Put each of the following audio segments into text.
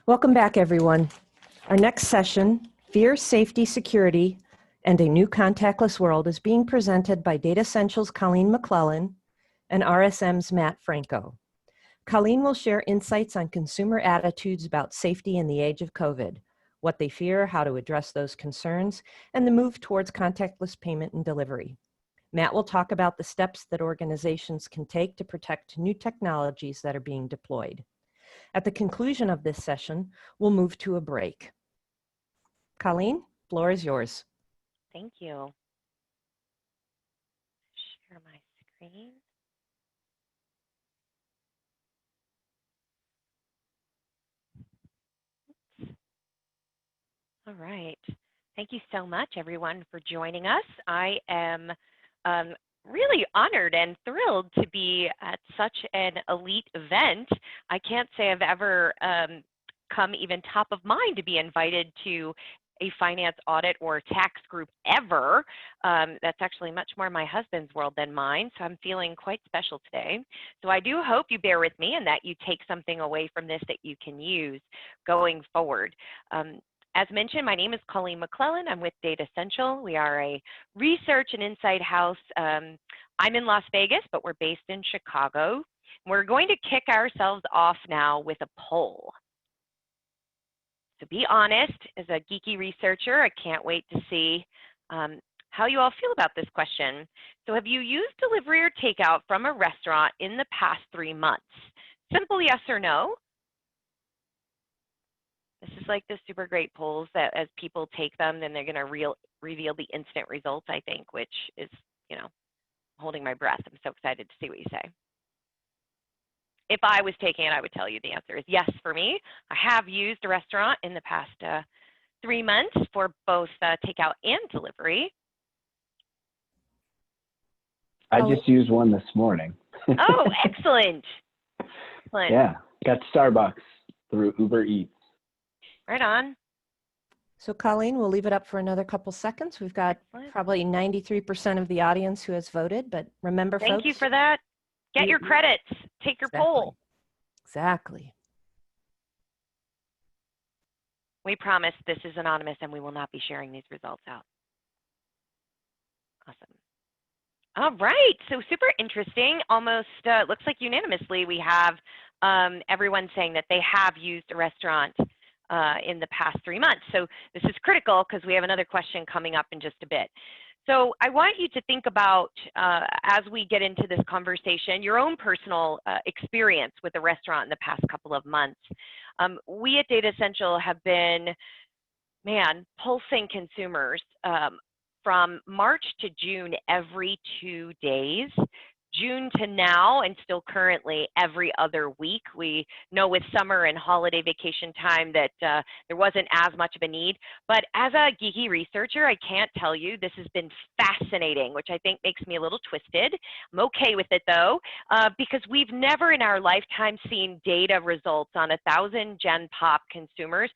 Welcome back, everyone. Our next session, Fear, Safety, Security, and a New Contactless World, is being presented by Datassential's Colleen McClellan and RSM's Matt Franko. Colleen will share insights on consumer attitudes about safety in the age of COVID, what they fear, how to address those concerns, and the move towards contactless payment and delivery. Matt will talk about the steps that organizations can take to protect new technologies that are being deployed. At the conclusion of this session, we'll move to a break. Colleen, floor is yours. Thank you. Share my screen. All right. Thank you so much, everyone, for joining us. I am really honored and thrilled to be at such an elite event. I can't say I've ever come even top of mind to be invited to a finance audit or tax group ever. That's actually much more my husband's world than mine, so I'm feeling quite special today. So I do hope you bear with me and that you take something away from this that you can use going forward. As mentioned, my name is Colleen McClellan. I'm with Datassential. We are a research and insight house. I'm in Las Vegas, but we're based in Chicago. We're going to kick ourselves off now with a poll. To be honest, as a geeky researcher, I can't wait to see how you all feel about this question. So have you used delivery or takeout from a restaurant in the past 3 months? Simple yes or no. This is like the super great polls that as people take them, then they're going to reveal the instant results, I think, which is, holding my breath. I'm so excited to see what you say. If I was taking it, I would tell you the answer is yes for me. I have used a restaurant in the past 3 months for both takeout and delivery. I just used one this morning. Oh, excellent. Excellent. Yeah, got Starbucks through Uber Eats. Right on. So Colleen, we'll leave it up for another couple seconds. We've got probably 93% of the audience who has voted, but remember, folks. Thank you for that. Get your credits. Take your poll. Exactly. We promise this is anonymous and we will not be sharing these results out. Awesome. All right, so super interesting. Almost looks like unanimously we have everyone saying that they have used a restaurant in the past 3 months. So this is critical because we have another question coming up in just a bit. So I want you to think about, as we get into this conversation, your own personal experience with a restaurant in the past couple of months. We at Datassential have been, pulsing consumers from March to June every 2 days. June to now, and still currently every other week. We know with summer and holiday vacation time that there wasn't as much of a need. But as a geeky researcher, I can't tell you, this has been fascinating, which I think makes me a little twisted. I'm okay with it though, because we've never in our lifetime seen data results on 1,000 Gen Pop consumers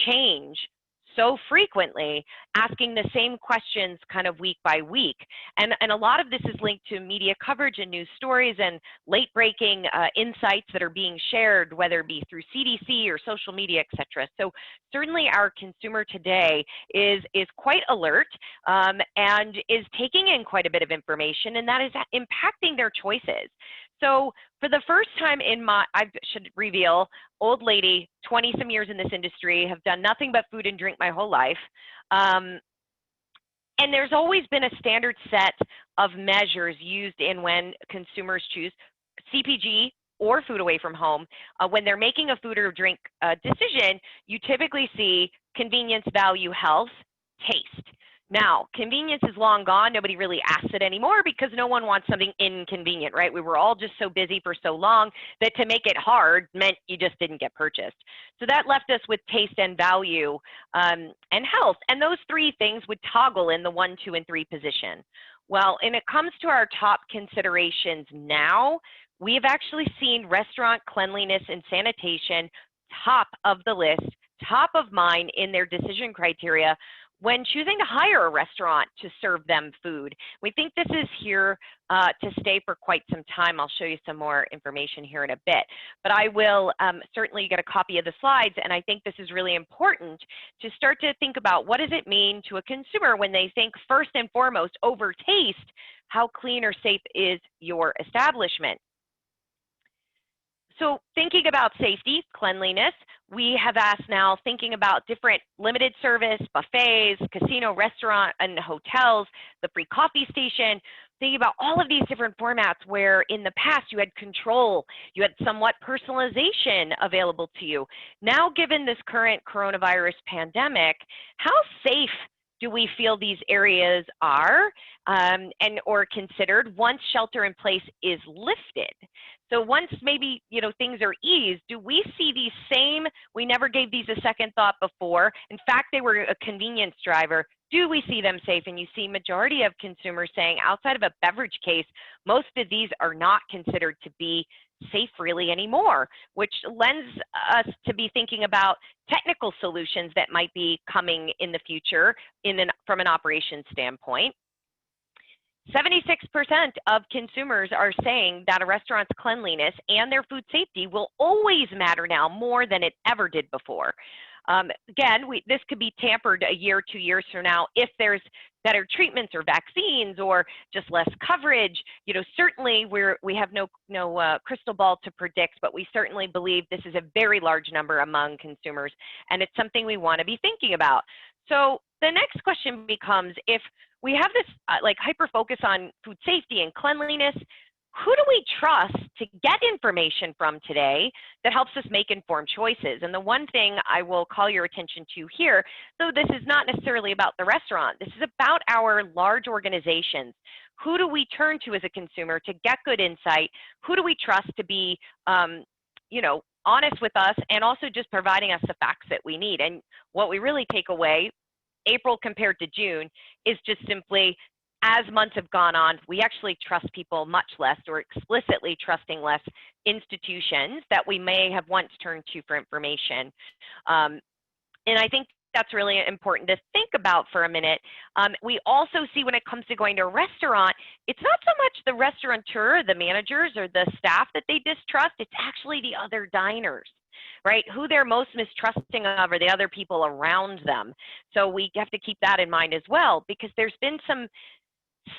change so frequently, asking the same questions kind of week by week. And a lot of this is linked to media coverage and news stories and late breaking insights that are being shared, whether it be through CDC or social media, et cetera. So certainly our consumer today is quite alert and is taking in quite a bit of information, and that is impacting their choices. So for the first time I should reveal, old lady, 20 some years in this industry, have done nothing but food and drink my whole life. And there's always been a standard set of measures used in when consumers choose CPG or food away from home. When they're making a food or drink decision, you typically see convenience, value, health, taste. Now, convenience is long gone. Nobody really asks it anymore because no one wants something inconvenient, right? We were all just so busy for so long that to make it hard meant you just didn't get purchased. So that left us with taste and value and health. And those three things would toggle in the 1, 2, and 3 position. Well, when it comes to our top considerations now, we have actually seen restaurant cleanliness and sanitation top of the list, top of mind in their decision criteria, when choosing to hire a restaurant to serve them food. We think this is here to stay for quite some time. I'll show you some more information here in a bit, but I will certainly get a copy of the slides, and I think this is really important to start to think about what does it mean to a consumer when they think first and foremost over taste, how clean or safe is your establishment? So thinking about safety, cleanliness, we have asked now, thinking about different limited service, buffets, casino, restaurant, and hotels, the free coffee station, thinking about all of these different formats where in the past you had control, you had somewhat personalization available to you. Now, given this current coronavirus pandemic, how safe do we feel these areas are or considered once shelter in place is lifted? So once maybe, things are eased, do we see these same, we never gave these a second thought before. In fact, they were a convenience driver. Do we see them safe? And you see majority of consumers saying outside of a beverage case, most of these are not considered to be safe really anymore, which lends us to be thinking about technical solutions that might be coming in the future from an operations standpoint. 76% of consumers are saying that a restaurant's cleanliness and their food safety will always matter now more than it ever did before. Again, this could be tampered a year, 2 years from now if there's better treatments or vaccines or just less coverage. Certainly we have no crystal ball to predict, but we certainly believe this is a very large number among consumers, and it's something we want to be thinking about. So the next question becomes, if we have this hyper focus on food safety and cleanliness, who do we trust to get information from today that helps us make informed choices? And the one thing I will call your attention to here, though this is not necessarily about the restaurant, this is about our large organizations. Who do we turn to as a consumer to get good insight? Who do we trust to be, honest with us and also just providing us the facts that we need? And what we really take away, April compared to June, is just simply, as months have gone on, we actually trust people much less, or explicitly trusting less institutions that we may have once turned to for information. And I think that's really important to think about for a minute. We also see when it comes to going to a restaurant, it's not so much the restaurateur, the managers, or the staff that they distrust, it's actually the other diners, right? Who they're most mistrusting of are the other people around them. So we have to keep that in mind as well, because there's been some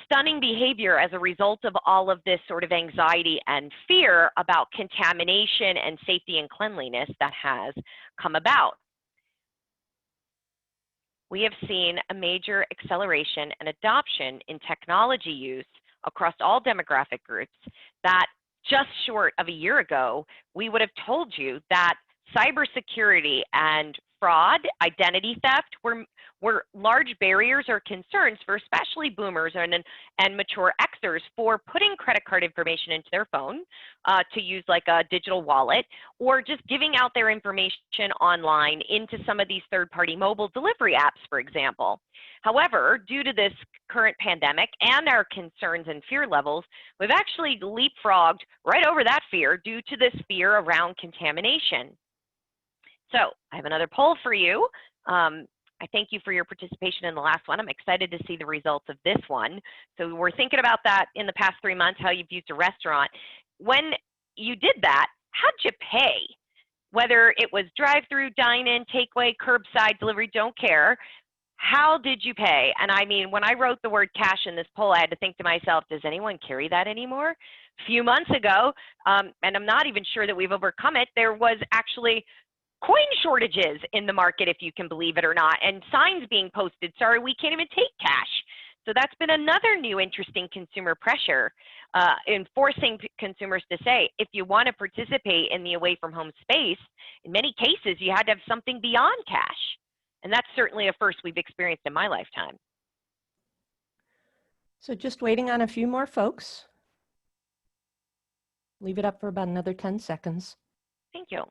stunning behavior as a result of all of this sort of anxiety and fear about contamination and safety and cleanliness that has come about. We have seen a major acceleration and adoption in technology use across all demographic groups that just short of a year ago, we would have told you that cybersecurity and fraud, identity theft were large barriers or concerns for especially boomers and mature Xers for putting credit card information into their phone to use like a digital wallet, or just giving out their information online into some of these third-party mobile delivery apps, for example. However, due to this current pandemic and our concerns and fear levels, we've actually leapfrogged right over that fear due to this fear around contamination. So I have another poll for you. I thank you for your participation in the last one. I'm excited to see the results of this one. So we're thinking about that in the past 3 months, how you've used a restaurant. When you did that, how'd you pay? Whether it was drive-through, dine-in, takeaway, curbside, delivery, don't care. How did you pay? And I mean, when I wrote the word cash in this poll, I had to think to myself, does anyone carry that anymore? A few months ago, and I'm not even sure that we've overcome it, there was actually coin shortages in the market, if you can believe it or not, and signs being posted, sorry, we can't even take cash. So that's been another new interesting consumer pressure, in forcing consumers to say, if you want to participate in the away from home space, in many cases, you had to have something beyond cash. And that's certainly a first we've experienced in my lifetime. So just waiting on a few more folks. Leave it up for about another 10 seconds. Thank you.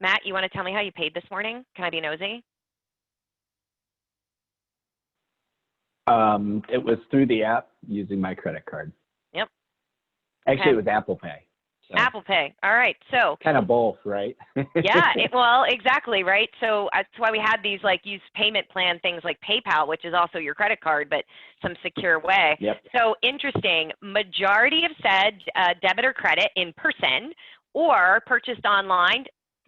Matt, you want to tell me how you paid this morning? Can I be nosy? It was through the app using my credit card. Yep. Actually, Okay. it was Apple Pay. So Apple Pay. All right. So kind of both, right? yeah, well, exactly, right? So that's why we had these like use payment plan things like PayPal, which is also your credit card, but some secure way. Yep. So interesting. Majority have said debit or credit in person or purchased online,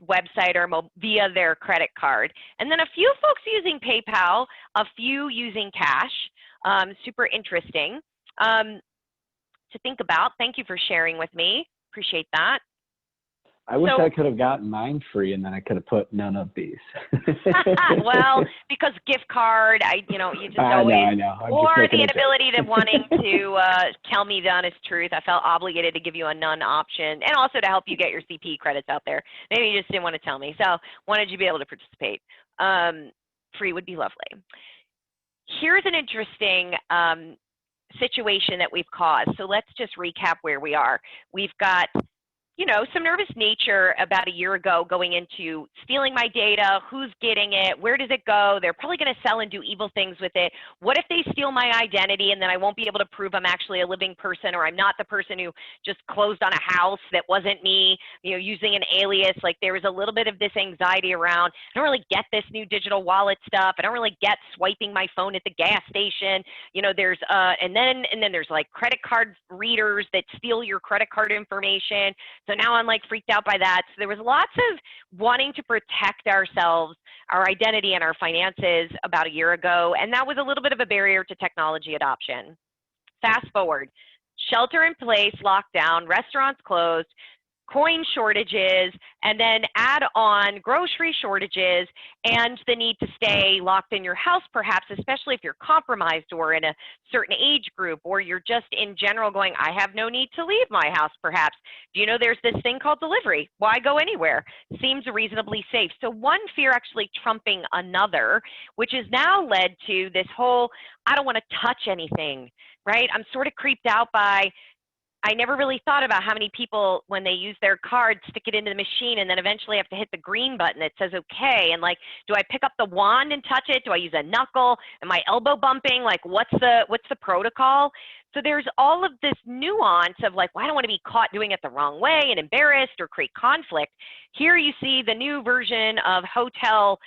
website or via their credit card. And then a few folks using PayPal, a few using cash. Super interesting to think about. Thank you for sharing with me. Appreciate that. I wish So, I could have gotten mine free, and then I could have put none of these. well, because gift card, you just always, I know. or the inability to wanting to tell me the honest truth. I felt obligated to give you a none option, and also to help you get your CP credits out there. Maybe you just didn't want to tell me, so wanted you to be able to participate. Free would be lovely. Here's an interesting situation that we've caused. So let's just recap where we are. We've got some nervous nature about a year ago going into stealing my data, who's getting it, where does it go? They're probably going to sell and do evil things with it. What if they steal my identity and then I won't be able to prove I'm actually a living person, or I'm not the person who just closed on a house that wasn't me, using an alias? Like, there was a little bit of this anxiety around, I don't really get this new digital wallet stuff. I don't really get swiping my phone at the gas station. There's and then there's like credit card readers that steal your credit card information. So now I'm like freaked out by that. So there was lots of wanting to protect ourselves, our identity, and our finances about a year ago. And that was a little bit of a barrier to technology adoption. Fast forward, shelter in place, lockdown, restaurants closed, coin shortages, and then add on grocery shortages and the need to stay locked in your house, perhaps, especially if you're compromised or in a certain age group, or you're just in general going, I have no need to leave my house, perhaps. Do you know there's this thing called delivery? Why go anywhere? Seems reasonably safe. So one fear actually trumping another, which has now led to this whole, I don't want to touch anything, right? I'm sort of creeped out by, I never really thought about how many people, when they use their card, stick it into the machine and then eventually have to hit the green button that says okay. And like, do I pick up the wand and touch it? Do I use a knuckle? Am I elbow bumping? Like, what's the protocol? So there's all of this nuance of like, well, I don't want to be caught doing it the wrong way and embarrassed or create conflict. Here you see the new version of hotel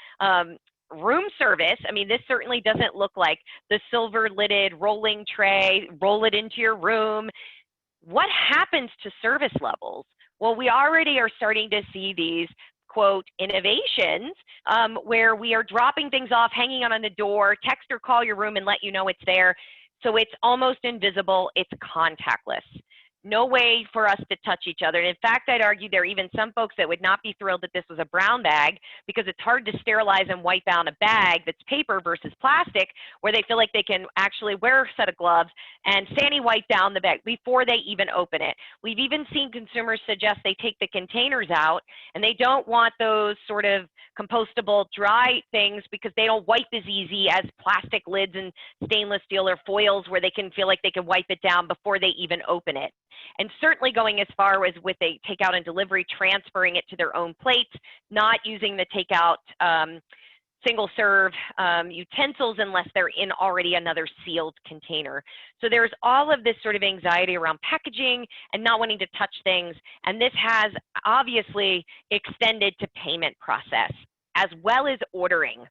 room service. I mean, this certainly doesn't look like the silver lidded rolling tray, roll it into your room. What happens to service levels? Well, we already are starting to see these, quote, innovations where we are dropping things off, hanging on the door, text or call your room and let you know it's there. So it's almost invisible. It's contactless. No way for us to touch each other. And in fact, I'd argue there are even some folks that would not be thrilled that this was a brown bag, because it's hard to sterilize and wipe down a bag that's paper versus plastic, where they feel like they can actually wear a set of gloves and sanitize wipe down the bag before they even open it. We've even seen consumers suggest they take the containers out and they don't want those sort of compostable dry things because they don't wipe as easy as plastic lids and stainless steel or foils, where they can feel like they can wipe it down before they even open it. And certainly going as far as with a takeout and delivery, transferring it to their own plates, not using the takeout single serve utensils unless they're in already another sealed container. So there's all of this sort of anxiety around packaging and not wanting to touch things. And this has obviously extended to payment process as well as ordering.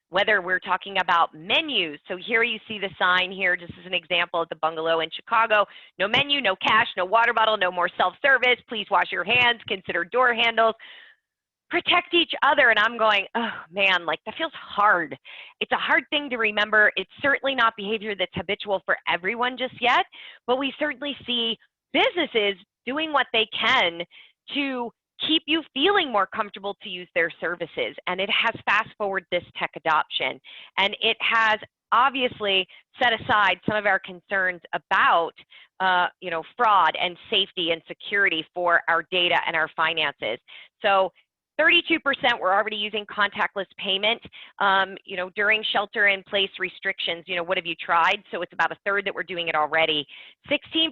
Whether we're talking about menus. So here you see the sign here, just as an example, at the bungalow in Chicago. No menu, no cash, no water bottle, no more self-service. Please wash your hands, consider door handles. Protect each other. And I'm going, oh man, like that feels hard. It's a hard thing to remember. It's certainly not behavior that's habitual for everyone just yet, but we certainly see businesses doing what they can to keep you feeling more comfortable to use their services. And it has fast forward this tech adoption. And it has obviously set aside some of our concerns about fraud and safety and security for our data and our finances. So 32% were already using contactless payment. You know, during shelter-in-place restrictions, you know, what have you tried? So it's about a third that were doing it already. 16%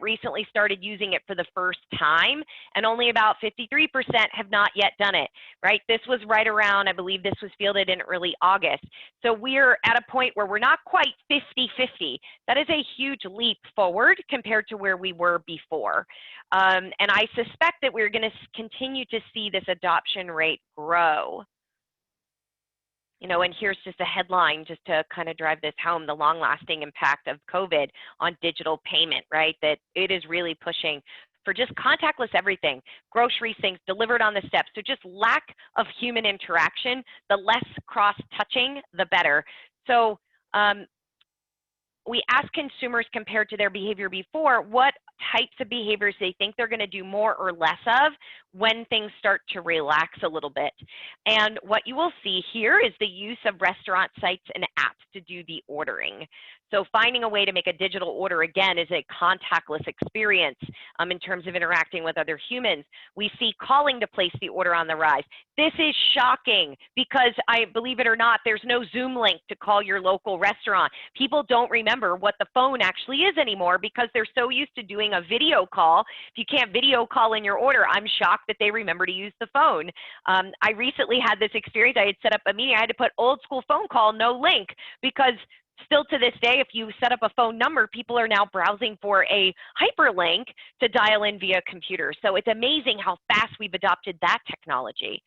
recently started using it for the first time, and only about 53% have not yet done it, right? This was right around, I believe this was fielded in early August. So we're at a point where we're not quite 50-50. That is a huge leap forward compared to where we were before. And I suspect that we're going to continue to see this adoption rate grow. You know, and here's just a headline just to kind of drive this home, the long-lasting impact of COVID on digital payment, right? That it is really pushing for just contactless everything, grocery things delivered on the steps. So just lack of human interaction, the less cross-touching, the better. So we ask consumers compared to their behavior before, what types of behaviors they think they're going to do more or less of when things start to relax a little bit. And what you will see here is the use of restaurant sites and apps to do the ordering. So finding a way to make a digital order, again, is a contactless experience in terms of interacting with other humans. We see calling to place the order on the rise. This is shocking because, I believe it or not, there's no Zoom link to call your local restaurant. People don't remember what the phone actually is anymore because they're so used to doing a video call. If you can't video call in your order, I'm shocked that they remember to use the phone. I recently had this experience. I had set up a meeting. I had to put old school phone call, no link, because still to this day, if you set up a phone number, people are now browsing for a hyperlink to dial in via computer. So it's amazing how fast we've adopted that technology.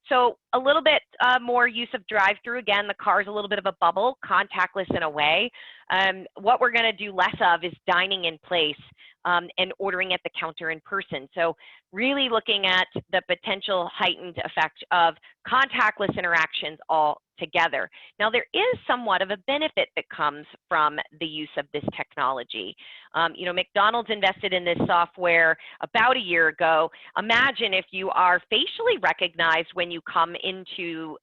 So a little bit more use of drive-through. Again, the car is a little bit of a bubble, contactless in a way. What we're going to do less of is dining in place and ordering at the counter in person. So really looking at the potential heightened effect of contactless interactions all together. Now, there is somewhat of a benefit that comes from the use of this technology. You know, McDonald's invested in this software about a year ago. Imagine if you are facially recognized when you come into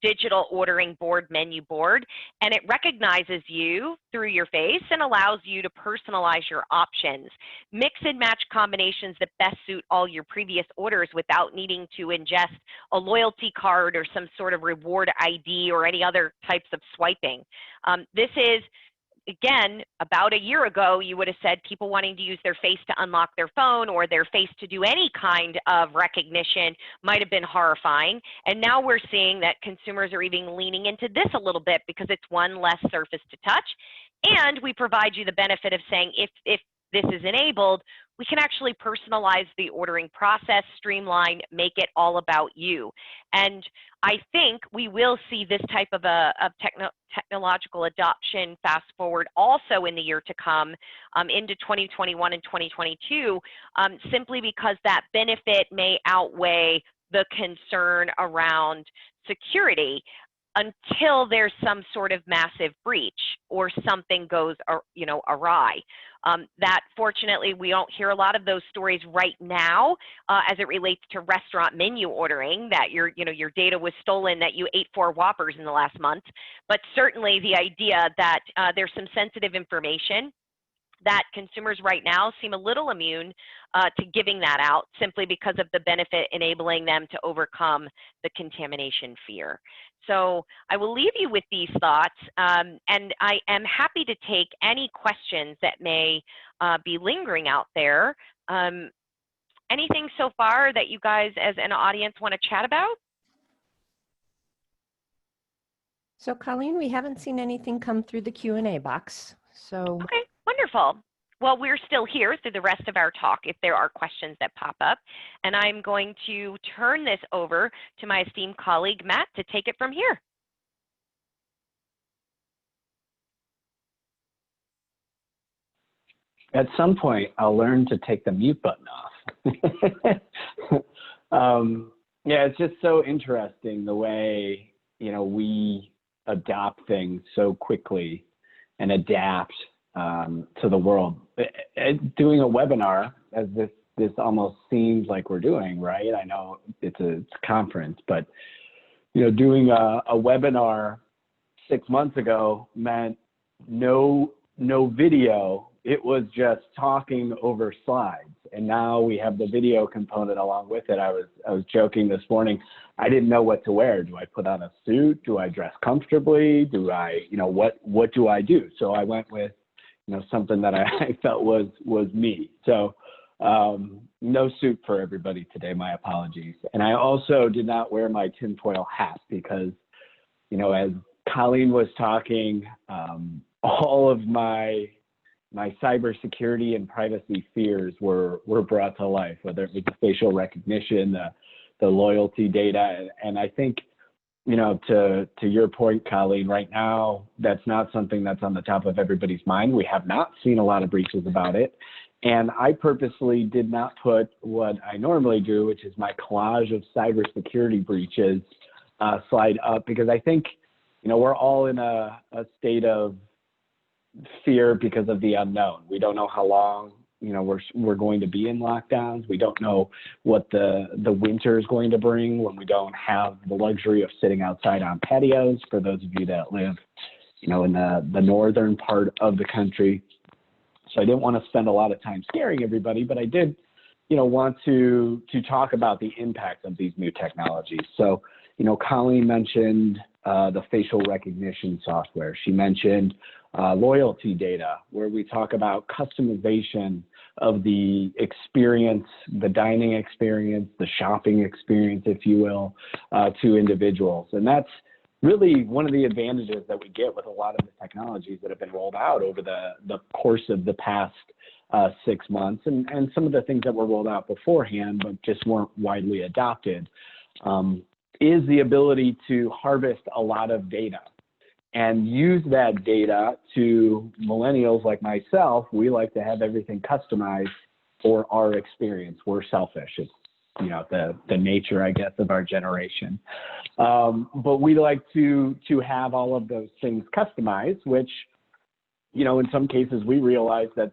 digital ordering board, menu board, and it recognizes you through your face and allows you to personalize your options. Mix and match combinations that best suit all your previous orders without needing to ingest a loyalty card or some sort of reward ID or any other types of swiping. This is, again, about a year ago, you would have said people wanting to use their face to unlock their phone or their face to do any kind of recognition might have been horrifying. And now we're seeing that consumers are even leaning into this a little bit because it's one less surface to touch. And we provide you the benefit of saying if this is enabled, we can actually personalize the ordering process, streamline, make it all about you. And I think we will see this type of technological adoption fast forward also in the year to come into 2021 and 2022, simply because that benefit may outweigh the concern around security until there's some sort of massive breach or something goes, you know, awry. That fortunately we don't hear a lot of those stories right now as it relates to restaurant menu ordering, that your data was stolen, that you ate 4 Whoppers in the last month. But certainly the idea that there's some sensitive information that consumers right now seem a little immune to giving that out simply because of the benefit enabling them to overcome the contamination fear. So I will leave you with these thoughts, and I am happy to take any questions that may be lingering out there. Anything so far that you guys as an audience want to chat about? So Colleen, we haven't seen anything come through the Q&A box. So okay, wonderful. Well, we're still here through the rest of our talk if there are questions that pop up. And I'm going to turn this over to my esteemed colleague, Matt, to take it from here. At some point, I'll learn to take the mute button off. Yeah, it's just so interesting the way, you know, we adopt things so quickly and adapt to the world. Doing a webinar, as this almost seems like we're doing, right? I know it's a conference, but you know, doing a webinar 6 months ago meant no video it was just talking over slides. And now we have the video component along with it. I was joking this morning. I didn't know what to wear. Do I put on a suit? Do I dress comfortably? Do I, what do I do? So I went with, something that I felt was me. So no suit for everybody today. My apologies. And I also did not wear my tinfoil hat because, as Colleen was talking, all of my cybersecurity and privacy fears were brought to life, whether it was the facial recognition, the loyalty data. And I think, to your point, Colleen, right now, that's not something that's on the top of everybody's mind. We have not seen a lot of breaches about it. And I purposely did not put what I normally do, which is my collage of cybersecurity breaches slide up, because I think, we're all in a state of fear because of the unknown. We don't know how long, we're going to be in lockdowns. We don't know what the winter is going to bring when we don't have the luxury of sitting outside on patios, for those of you that live, in the northern part of the country. So I didn't want to spend a lot of time scaring everybody, but I did, want to talk about the impact of these new technologies. So, Colleen mentioned the facial recognition software. She mentioned loyalty data, where we talk about customization of the experience, the dining experience, the shopping experience, if you will, to individuals. And that's really one of the advantages that we get with a lot of the technologies that have been rolled out over the course of the past 6 months, and some of the things that were rolled out beforehand but just weren't widely adopted, is the ability to harvest a lot of data and use that data to millennials like myself. We like to have everything customized for our experience. We're selfish. It's, the nature, I guess, of our generation. But we like to have all of those things customized, which, in some cases we realize that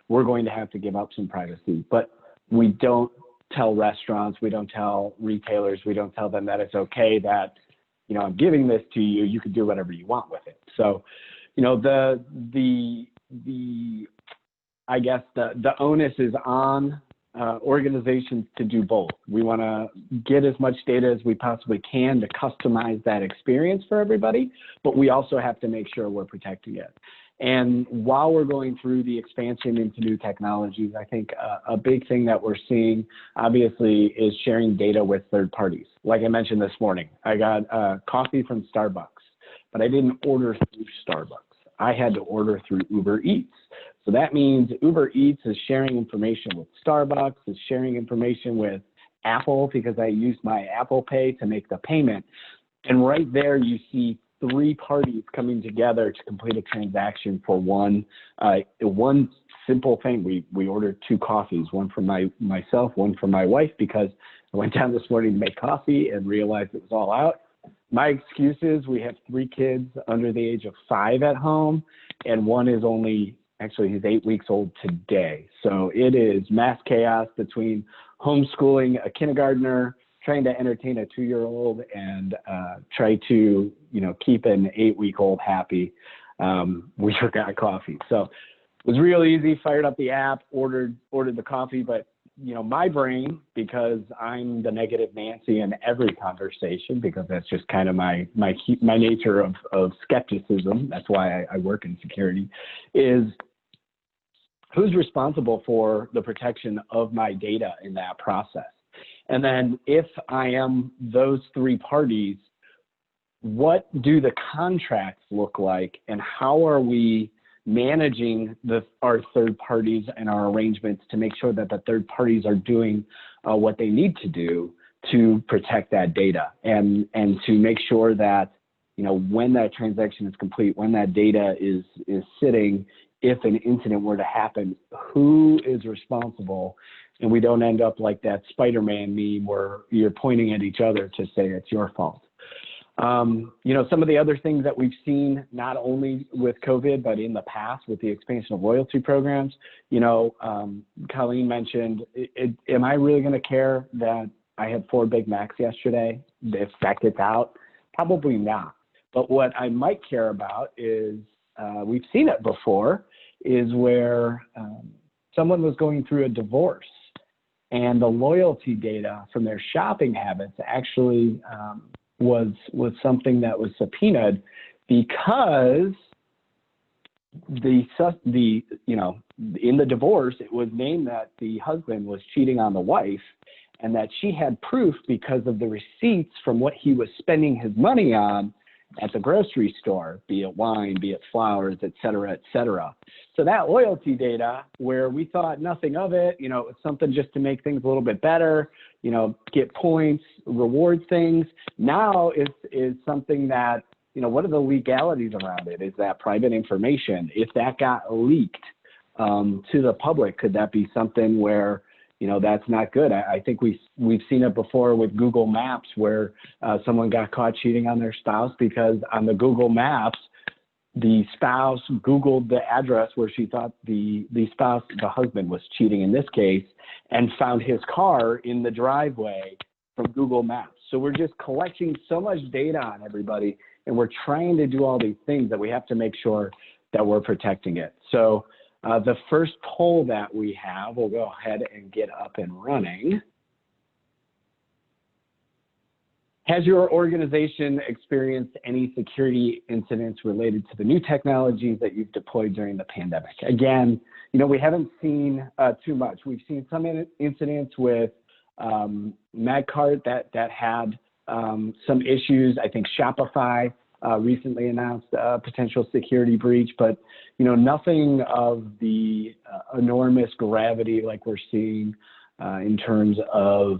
we're going to have to give up some privacy, but we don't tell restaurants, we don't tell retailers, we don't tell them that it's okay that, I'm giving this to you, you can do whatever you want with it. So, I guess the onus is on organizations to do both. We want to get as much data as we possibly can to customize that experience for everybody, but we also have to make sure we're protecting it. And while we're going through the expansion into new technologies, I think a big thing that we're seeing, obviously, is sharing data with third parties. Like I mentioned this morning, I got coffee from Starbucks, but I didn't order through Starbucks. I had to order through Uber Eats. So that means Uber Eats is sharing information with Starbucks, is sharing information with Apple, because I used my Apple Pay to make the payment. And right there, you see 3 parties coming together to complete a transaction for one simple thing. We ordered 2 coffees, one for myself, one for my wife, because I went down this morning to make coffee and realized it was all out. My excuse is we have 3 kids under the age of 5 at home, and one is he's 8 weeks old today. So it is mass chaos between homeschooling a kindergartner, trying to entertain a 2-year-old, and try to, keep an 8-week-old happy. We forgot coffee. So it was real easy, fired up the app, ordered the coffee, but my brain, because I'm the negative Nancy in every conversation, because that's just kind of my nature of skepticism. That's why I work in security, is who's responsible for the protection of my data in that process? And then if I am those 3 parties, what do the contracts look like, and how are we managing our third parties and our arrangements to make sure that the third parties are doing what they need to do to protect that data, and to make sure that, when that transaction is complete, when that data is sitting, if an incident were to happen, who is responsible, and we don't end up like that Spider-Man meme where you're pointing at each other to say it's your fault. Some of the other things that we've seen, not only with COVID, but in the past with the expansion of loyalty programs, Colleen mentioned, am I really going to care that I had 4 Big Macs yesterday if that gets out? Probably not. But what I might care about is, we've seen it before, is where someone was going through a divorce, and the loyalty data from their shopping habits actually was something that was subpoenaed because in the divorce, it was named that the husband was cheating on the wife, and that she had proof because of the receipts from what he was spending his money on at the grocery store, be it wine, be it flowers, et cetera, et cetera. So that loyalty data, where we thought nothing of it, it was something just to make things a little bit better, get points, reward things, now is something that, what are the legalities around it? Is that private information? If that got leaked to the public, could that be something where, that's not good? I think we've seen it before with Google Maps, where someone got caught cheating on their spouse because on the Google Maps, the spouse Googled the address where she thought the spouse, the husband, was cheating in this case, and found his car in the driveway from Google Maps. So we're just collecting so much data on everybody, and we're trying to do all these things that we have to make sure that we're protecting it. So the first poll that we have, we'll go ahead and get up and running. Has your organization experienced any security incidents related to the new technologies that you've deployed during the pandemic? Again, we haven't seen too much. We've seen some incidents with Magcart that had some issues. I think Shopify recently announced a potential security breach, but nothing of the enormous gravity like we're seeing in terms of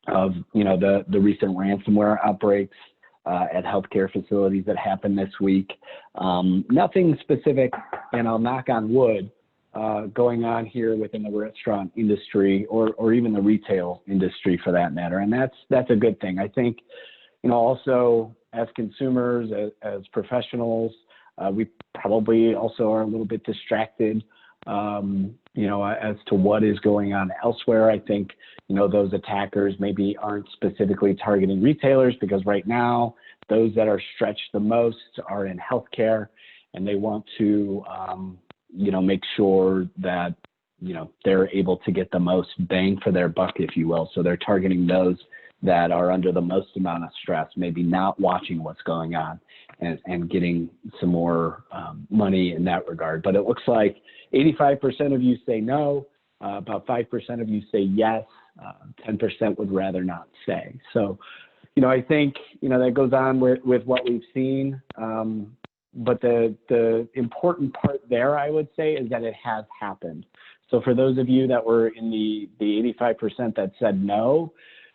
the recent ransomware outbreaks at healthcare facilities that happened this week. Nothing specific, and I'll knock on wood, going on here within the restaurant industry or even the retail industry for that matter. And that's a good thing. I think, also as consumers, as professionals, we probably also are a little bit distracted, as to what is going on elsewhere. I think, those attackers maybe aren't specifically targeting retailers, because right now, those that are stretched the most are in healthcare, and they want to, make sure that, they're able to get the most bang for their buck, if you will. So they're targeting those that are under the most amount of stress, maybe not watching what's going on and getting some more money in that regard. But it looks like 85% of you say no, about 5% of you say yes, 10% would rather not say. So, I think, that goes on with what we've seen. But the important part there, I would say, is that it has happened. So for those of you that were in the 85% that said no,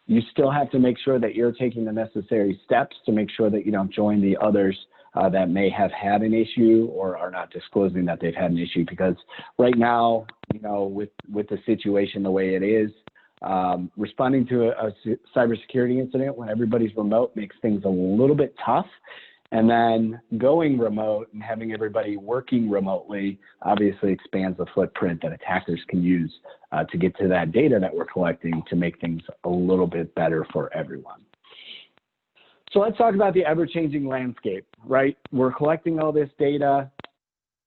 you still have to make sure that you're taking the necessary steps to make sure that you don't join the others that may have had an issue or are not disclosing that they've had an issue. Because right now, with the situation the way it is, responding to a cybersecurity incident when everybody's remote makes things a little bit tough. And then going remote and having everybody working remotely obviously expands the footprint that attackers can use to get to that data that we're collecting to make things a little bit better for everyone. So let's talk about the ever-changing landscape, right? We're collecting all this data.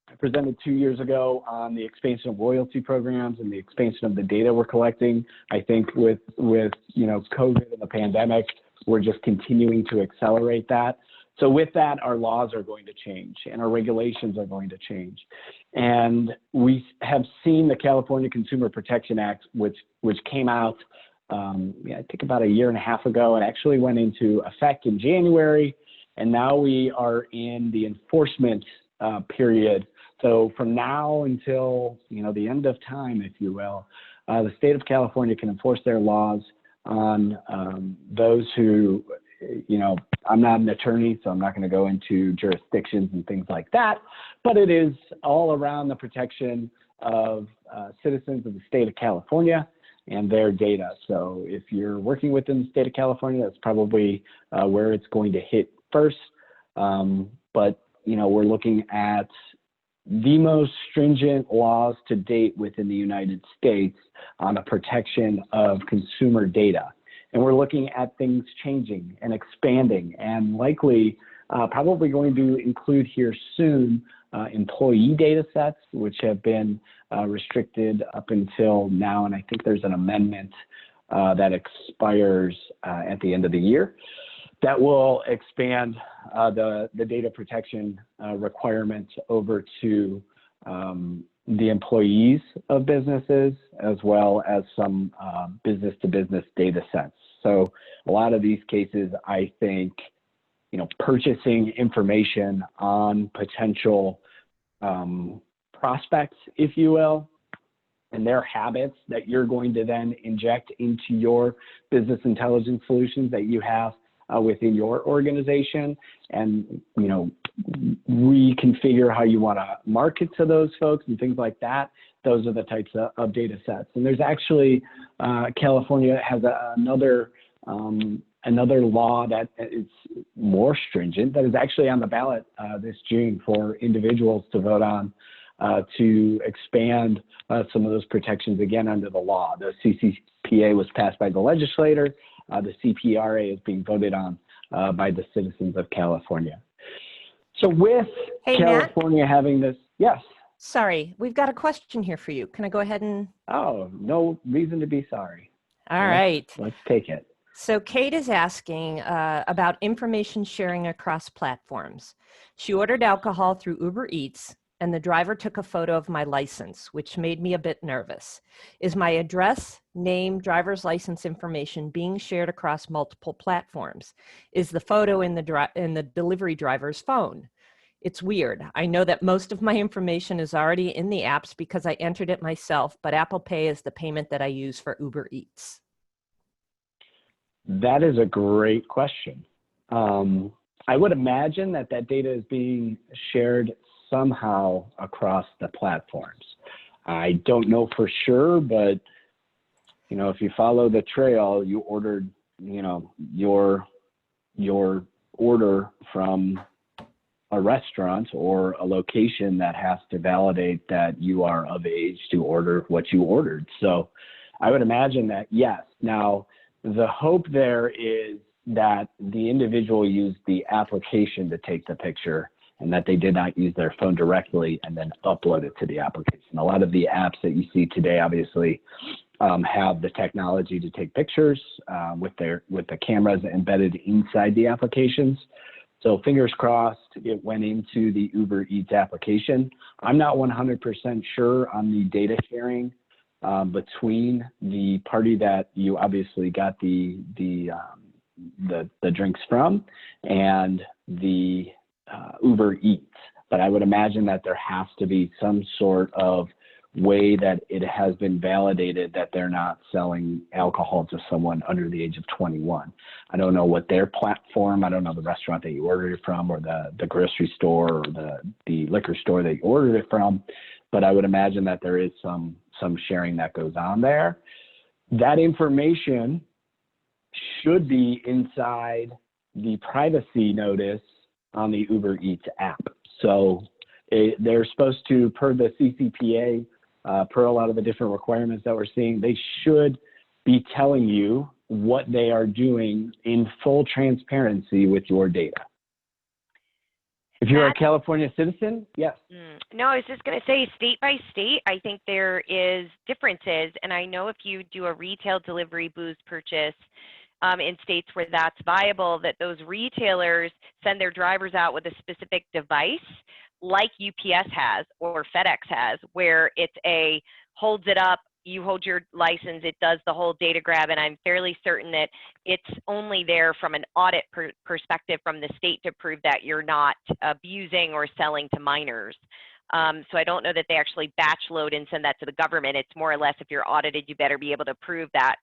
I presented 2 years ago on the expansion of loyalty programs and the expansion of the data we're collecting. I think with COVID and the pandemic, we're just continuing to accelerate that. So with that, our laws are going to change and our regulations are going to change. And we have seen the California Consumer Protection Act, which came out, I think about a year and a half ago, and actually went into effect in January. And now we are in the enforcement period. So from now until, the end of time, if you will, the state of California can enforce their laws on those who, I'm not an attorney, so I'm not going to go into jurisdictions and things like that, but it is all around the protection of citizens of the state of California and their data. So if you're working within the state of California, that's probably where it's going to hit first. But, we're looking at the most stringent laws to date within the United States on the protection of consumer data. And we're looking at things changing and expanding and likely probably going to include here soon employee data sets, which have been restricted up until now. And I think there's an amendment that expires at the end of the year that will expand the data protection requirements over to the employees of businesses, as well as some business-to-business data sets. So a lot of these cases, I think, purchasing information on potential prospects, if you will, and their habits that you're going to then inject into your business intelligence solutions that you have within your organization, and reconfigure how you want to market to those folks and things like that. Those are the types of data sets. And there's actually California has another law that is more stringent that is actually on the ballot this June for individuals to vote on to expand some of those protections again under the law. The CCPA was passed by the legislator. The CPRA is being voted on by the citizens of California. So with California having this, yes. Sorry, we've got a question here for you. Can I go ahead and? Oh, no reason to be sorry. All right. Let's take it. So Kate is asking about information sharing across platforms. She ordered alcohol through Uber Eats, and the driver took a photo of my license, which made me a bit nervous. Is my address, name, driver's license information being shared across multiple platforms? Is the photo in the delivery driver's phone? It's weird. I know that most of my information is already in the apps because I entered it myself, but Apple Pay is the payment that I use for Uber Eats. That is a great question. I would imagine that data is being shared somehow across the platforms. I don't know for sure, but if you follow the trail, you ordered, your order from a restaurant or a location that has to validate that you are of age to order what you ordered. So I would imagine that, yes. Now, the hope there is that the individual used the application to take the picture and that they did not use their phone directly and then upload it to the application. A lot of the apps that you see today obviously have the technology to take pictures with the cameras embedded inside the applications. So fingers crossed it went into the Uber Eats application. I'm not 100% sure on the data sharing between the party that you obviously got the drinks from and the Uber Eats, but I would imagine that there has to be some sort of way that it has been validated that they're not selling alcohol to someone under the age of 21. I don't know what their platform, I don't know the restaurant that you ordered it from, or the grocery store, or the liquor store that you ordered it from, but I would imagine that there is some sharing that goes on there. That information should be inside the privacy notice on the Uber Eats app. So they're supposed to, per the CCPA, per a lot of the different requirements that we're seeing, they should be telling you what they are doing in full transparency with your data. If you're a California citizen, yes. No, I was just going to say, state by state, I think there is differences. And I know if you do a retail delivery booze purchase in states where that's viable, that those retailers send their drivers out with a specific device like UPS has or FedEx has, where it's holds it up, you hold your license, it does the whole data grab, and I'm fairly certain that it's only there from an audit perspective from the state to prove that you're not abusing or selling to minors. So I don't know that they actually batch load and send that to the government. It's more or less, if you're audited, you better be able to prove that,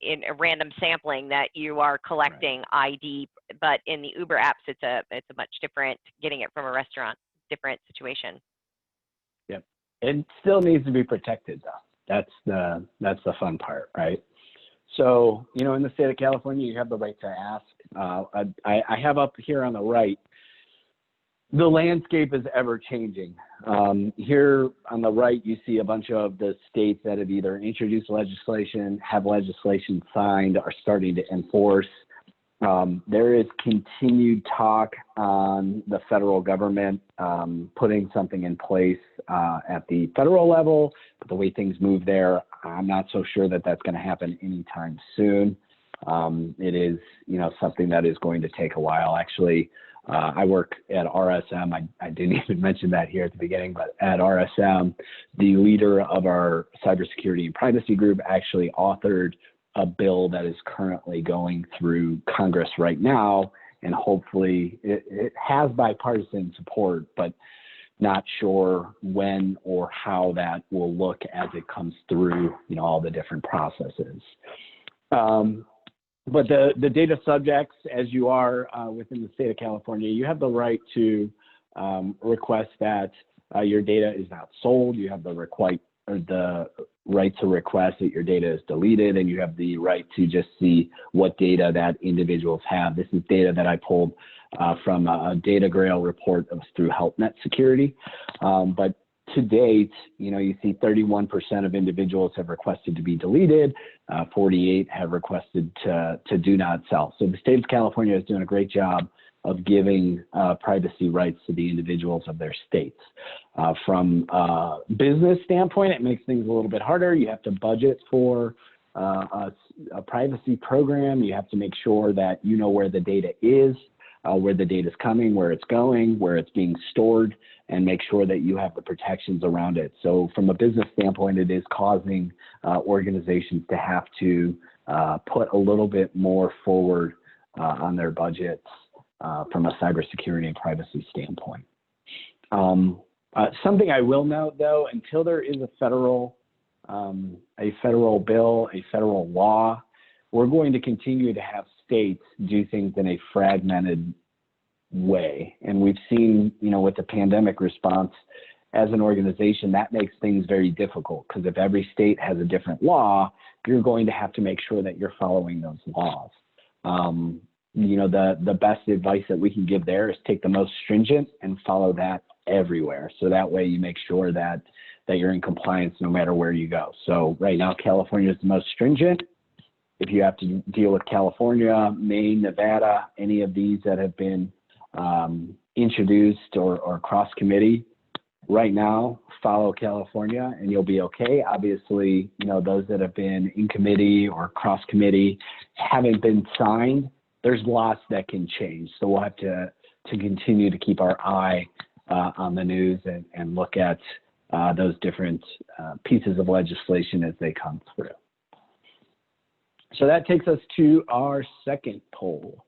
in a random sampling that you are collecting ID. But in the Uber apps, it's a much different, getting it from a restaurant, different situation. Yep. It still needs to be protected though. That's the fun part, right? So, in the state of California, you have the right to ask. I have up here on the right, the landscape is ever changing. Here on the right, you see a bunch of the states that have either introduced legislation, have legislation signed, are starting to enforce. There is continued talk on the federal government putting something in place at the federal level, but the way things move there, I'm not so sure that that's going to happen anytime soon. It is, something that is going to take a while. Actually, I work at RSM. I didn't even mention that here at the beginning, but at RSM, the leader of our cybersecurity and privacy group actually authored a bill that is currently going through Congress right now, and hopefully it has bipartisan support, but not sure when or how that will look as it comes through, all the different processes. But the data subjects, as you are within the state of California, you have the right to request that your data is not sold. You have the right to request that your data is deleted, and you have the right to just see what data that individuals have. This is data that I pulled from a Data Grail report that was through HealthNet Security. But to date, you see 31% of individuals have requested to be deleted, 48 have requested to do not sell. So the state of California is doing a great job of giving privacy rights to the individuals of their states. From a business standpoint, it makes things a little bit harder. You have to budget for a privacy program. You have to make sure that you know where the data is, where the data is coming, where it's going, where it's being stored, and make sure that you have the protections around it. So from a business standpoint, it is causing organizations to have to put a little bit more forward on their budgets from a cybersecurity and privacy standpoint. Something I will note, though, until there is a federal bill, a federal law, we're going to continue to have states do things in a fragmented way. And we've seen, with the pandemic response as an organization, that makes things very difficult, because if every state has a different law, you're going to have to make sure that you're following those laws. The best advice that we can give there is take the most stringent and follow that everywhere. So that way you make sure that you're in compliance no matter where you go. So right now, California is the most stringent. If you have to deal with California, Maine, Nevada, any of these that have been introduced or cross committee, right now, follow California and you'll be okay. Obviously, those that have been in committee or cross committee haven't been signed. There's lots that can change. So we'll have to continue to keep our eye on the news and look at those different pieces of legislation as they come through. So that takes us to our second poll.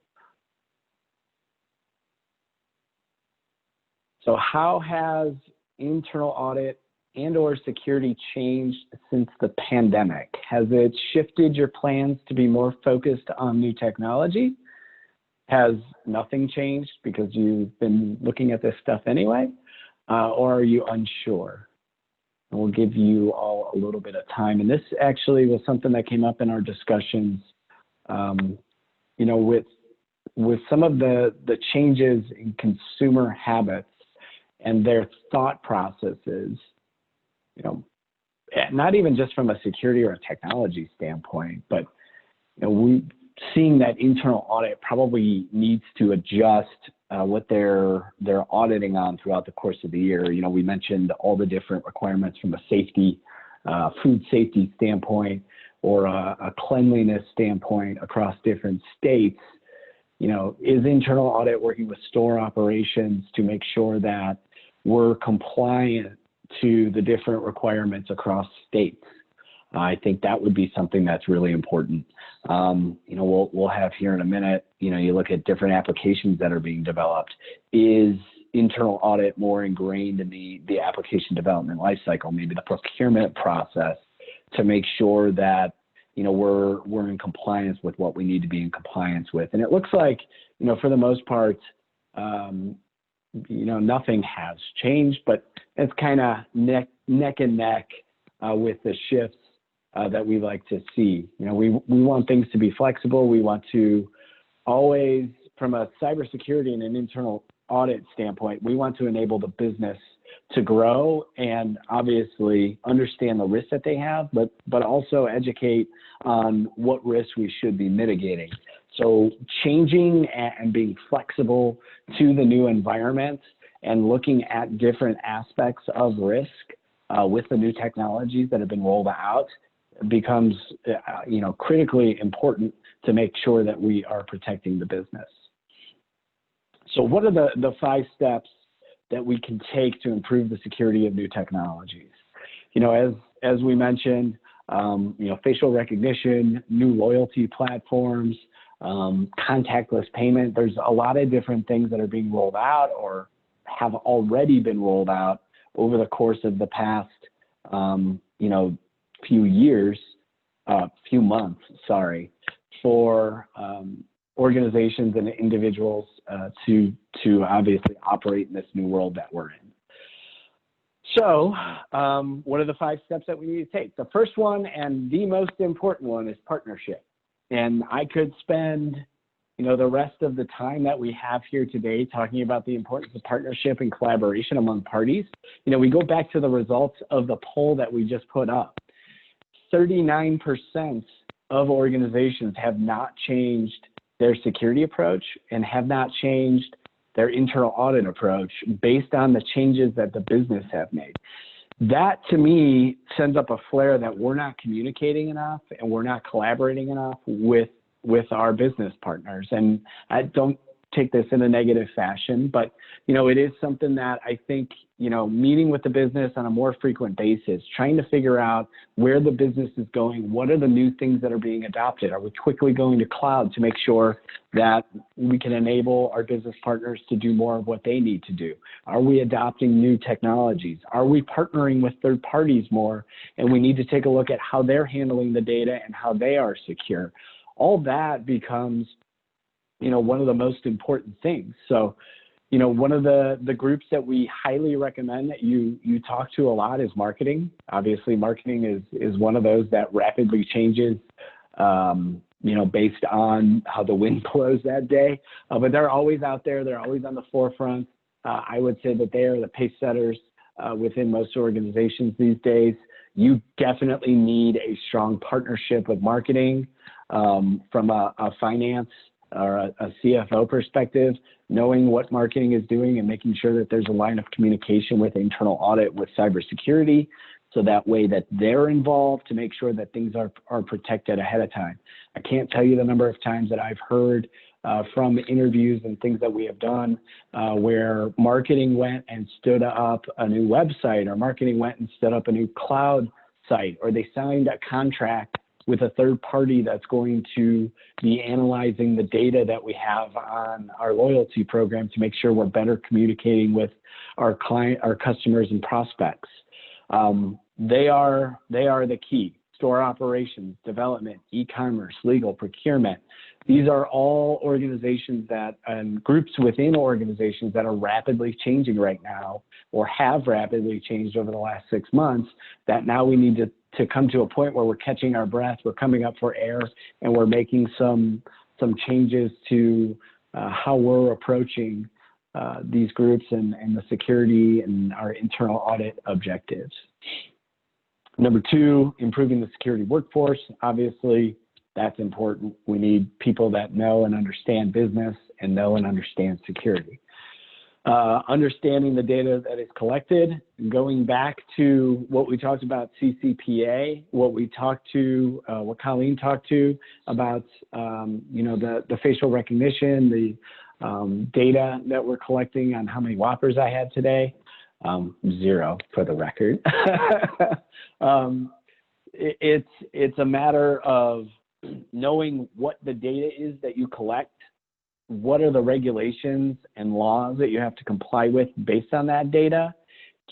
So how has internal audit and/or security changed since the pandemic? Has it shifted your plans to be more focused on new technology? Has nothing changed because you've been looking at this stuff anyway? Or are you unsure? And we'll give you all a little bit of time. And this actually was something that came up in our discussions, with some of the changes in consumer habits and their thought processes, not even just from a security or a technology standpoint, but we seeing that internal audit probably needs to adjust what they're auditing on throughout the course of the year. We mentioned all the different requirements from a safety, food safety standpoint, or a cleanliness standpoint across different states. Is internal audit working with store operations to make sure that we're compliant to the different requirements across states? I think that would be something that's really important. We'll have here in a minute, you look at different applications that are being developed. Is internal audit more ingrained in the application development lifecycle, maybe the procurement process, to make sure that, we're in compliance with what we need to be in compliance with? And it looks like, for the most part, nothing has changed, but it's kind of neck and neck with the shifts that we like to see. We want things to be flexible. We want to always, from a cybersecurity and an internal audit standpoint, we want to enable the business to grow and obviously understand the risks that they have, but also educate on what risks we should be mitigating. So changing and being flexible to the new environment and looking at different aspects of risk with the new technologies that have been rolled out becomes critically important to make sure that we are protecting the business. So what are the 5 steps that we can take to improve the security of new technologies? As we mentioned, facial recognition, new loyalty platforms, contactless payment. There's a lot of different things that are being rolled out or have already been rolled out over the course of the past, few months, for organizations and individuals to obviously operate in this new world that we're in. So what are the 5 steps that we need to take? The first one and the most important one is partnership. And I could spend, the rest of the time that we have here today talking about the importance of partnership and collaboration among parties. We go back to the results of the poll that we just put up. 39% of organizations have not changed their security approach and have not changed their internal audit approach based on the changes that the business have made. That, to me, sends up a flare that we're not communicating enough and we're not collaborating enough with our business partners. And I don't take this in a negative fashion, but, it is something that I think, meeting with the business on a more frequent basis, trying to figure out where the business is going, what are the new things that are being adopted? Are we quickly going to cloud to make sure that we can enable our business partners to do more of what they need to do? Are we adopting new technologies? Are we partnering with third parties more? And we need to take a look at how they're handling the data and how they are secure. All that becomes, one of the most important things. So, one of the groups that we highly recommend that you talk to a lot is marketing. Obviously, marketing is one of those that rapidly changes, based on how the wind blows that day. But they're always out there. They're always on the forefront. I would say that they are the pace setters within most organizations these days. You definitely need a strong partnership with marketing from a finance or a CFO perspective, knowing what marketing is doing and making sure that there's a line of communication with internal audit, with cybersecurity, so that way that they're involved to make sure that things are protected ahead of time. I can't tell you the number of times that I've heard from interviews and things that we have done where marketing went and stood up a new website, or marketing went and stood up a new cloud site, or they signed a contract with a third party that's going to be analyzing the data that we have on our loyalty program to make sure we're better communicating with our customers and prospects. They are the key. Store operations, development, e-commerce, legal, procurement. These are all organizations and groups within organizations that are rapidly changing right now, or have rapidly changed over the last 6 months, that now we need to come to a point where we're catching our breath, we're coming up for air, and we're making some changes to how we're approaching these groups and the security and our internal audit objectives. Number 2, improving the security workforce. Obviously, that's important. We need people that know and understand business and know and understand security. Understanding the data that is collected, going back to what we talked about CCPA, what Colleen talked to about, the facial recognition, the data that we're collecting on how many Whoppers I had today. 0 for the record. It's a matter of knowing what the data is that you collect, what are the regulations and laws that you have to comply with based on that data.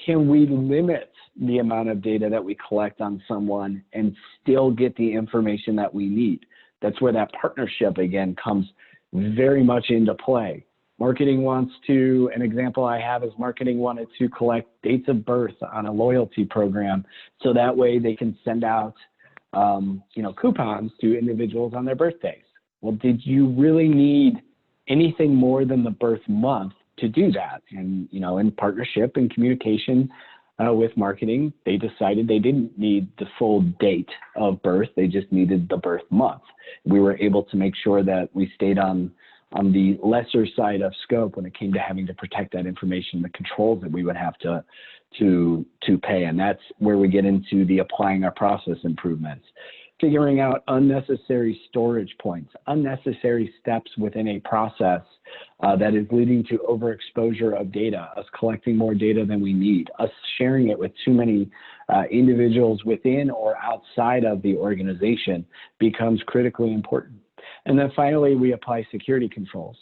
Can we limit the amount of data that we collect on someone and still get the information that we need? That's where that partnership, again, comes very much into play. Marketing an example I have is marketing wanted to collect dates of birth on a loyalty program, so that way they can send out, coupons to individuals on their birthdays. Well, did you really need anything more than the birth month to do that? And, in partnership and communication, with marketing, they decided they didn't need the full date of birth. They just needed the birth month. We were able to make sure that we stayed on the lesser side of scope when it came to having to protect that information, the controls that we would have to pay. And that's where we get into the applying our process improvements, figuring out unnecessary storage points, unnecessary steps within a process that is leading to overexposure of data, us collecting more data than we need, us sharing it with too many individuals within or outside of the organization becomes critically important. And then finally, we apply security controls.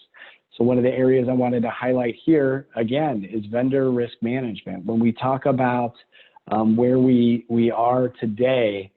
So one of the areas I wanted to highlight here, again, is vendor risk management. When we talk about where we are today,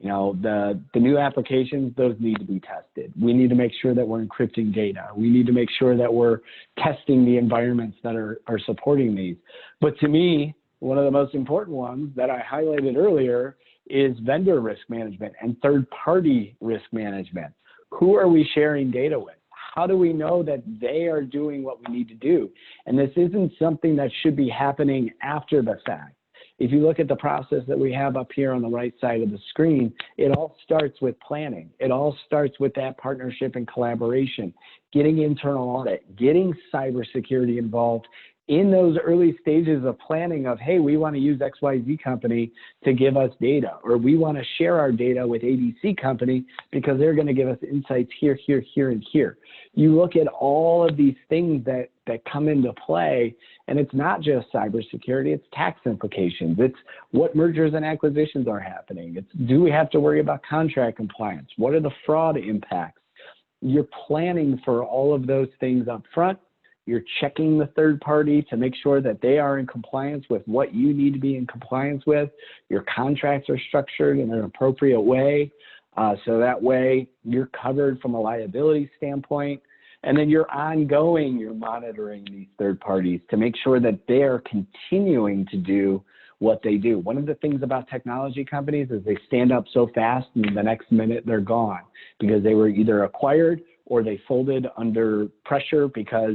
you know, the new applications, those need to be tested. We need to make sure that we're encrypting data. We need to make sure that we're testing the environments that are supporting these. But to me, one of the most important ones that I highlighted earlier is vendor risk management and third-party risk management. Who are we sharing data with? How do we know that they are doing what we need to do? And this isn't something that should be happening after the fact. If you look at the process that we have up here on the right side of the screen, it all starts with planning. It all starts with that partnership and collaboration, getting internal audit, getting cybersecurity involved in those early stages of planning of, hey, we want to use XYZ company to give us data, or we want to share our data with ABC company because they're going to give us insights here, here, here, and here. You look at all of these things that come into play, and it's not just cybersecurity, it's tax implications. It's what mergers and acquisitions are happening. It's, do we have to worry about contract compliance? What are the fraud impacts? You're planning for all of those things up front. You're checking the third party to make sure that they are in compliance with what you need to be in compliance with. Your contracts are structured in an appropriate way. So that way you're covered from a liability standpoint. And then you're monitoring these third parties to make sure that they're continuing to do what they do. One of the things about technology companies is they stand up so fast and the next minute they're gone because they were either acquired or they folded under pressure because,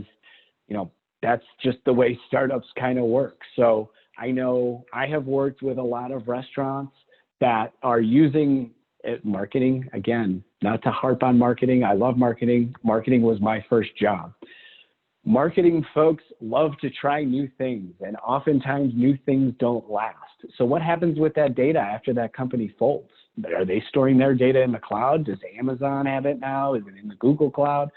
you know, that's just the way startups kind of work. So I know I have worked with a lot of restaurants that are using marketing. Again, not to harp on marketing. I love marketing. Marketing was my first job. Marketing folks love to try new things, and oftentimes new things don't last. So what happens with that data after that company folds? Are they storing their data in the cloud? Does Amazon have it now? Is it in the Google Cloud?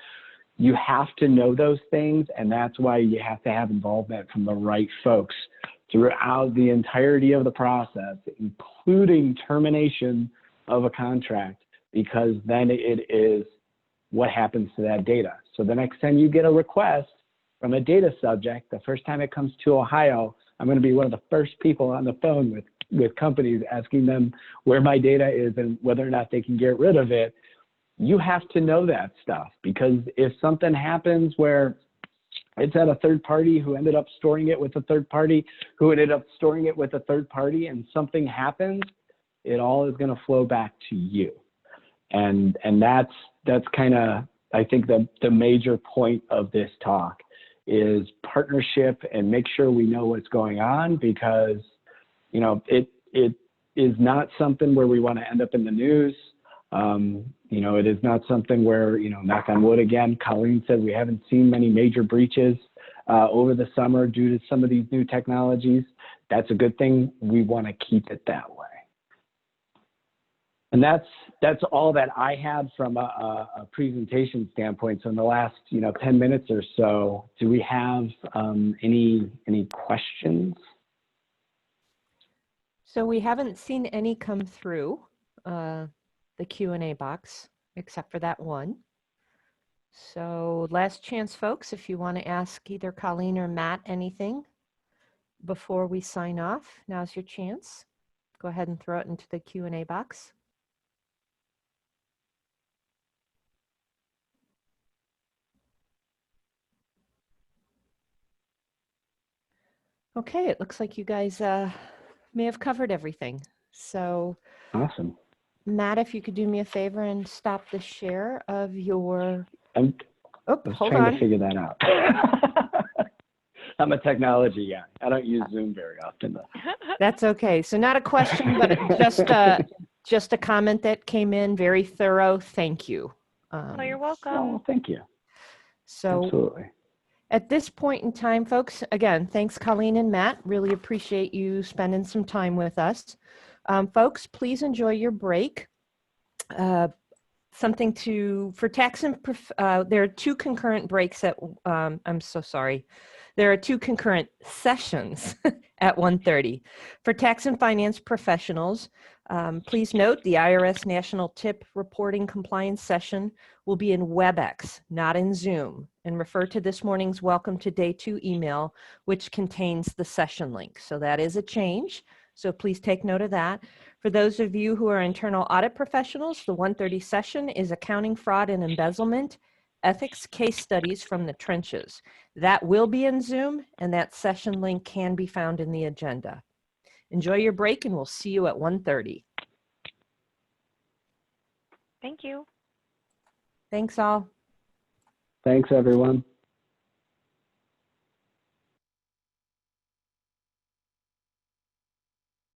You have to know those things, and that's why you have to have involvement from the right folks throughout the entirety of the process, including termination of a contract, because then it is what happens to that data. So the next time you get a request from a data subject, the first time it comes to Ohio, I'm going to be one of the first people on the phone with companies asking them where my data is and whether or not they can get rid of it. You have to know that stuff, because if something happens where it's at a third party who ended up storing it with a third party who ended up storing it with a third party and something happens, it all is going to flow back to you. And that's kind of, I think, the major point of this talk is partnership and make sure we know what's going on, because, you know, it is not something where we want to end up in the news. You know, it is not something where, you know, knock on wood again, Colleen said we haven't seen many major breaches over the summer due to some of these new technologies. That's a good thing. We want to keep it that way. And that's all that I had from a presentation standpoint. So in the last, 10 minutes or so, do we have any questions? So we haven't seen any come through the Q&A box, except for that one. So last chance, folks, if you want to ask either Colleen or Matt anything before we sign off, now's your chance. Go ahead and throw it into the Q&A box. Okay, it looks like you guys may have covered everything. So Awesome. Matt, if you could do me a favor and stop the share of your... I was hold trying on. to figure that out. I'm a technology guy. I don't use Zoom very often, though. That's okay. So not a question, but just a comment that came in. Very thorough. Thank you. Oh, you're welcome. Oh, thank you. So Absolutely. at this point in time, folks, again, thanks, Colleen and Matt. Really appreciate you spending some time with us. Folks, please enjoy your break. Something for tax and, there are two concurrent breaks at, I'm so sorry. There are two concurrent sessions at 1:30. For tax and finance professionals, please note the IRS National Tip Reporting Compliance session will be in WebEx, not in Zoom, and refer to this morning's Welcome to Day 2 email, which contains the session link. So that is a change. So please take note of that. For those of you who are internal audit professionals, the 1:30 session is Accounting Fraud and Embezzlement, Ethics Case Studies from the Trenches. That will be in Zoom, and that session link can be found in the agenda. Enjoy your break, and we'll see you at 1:30. Thank you. Thanks all. Thanks, everyone.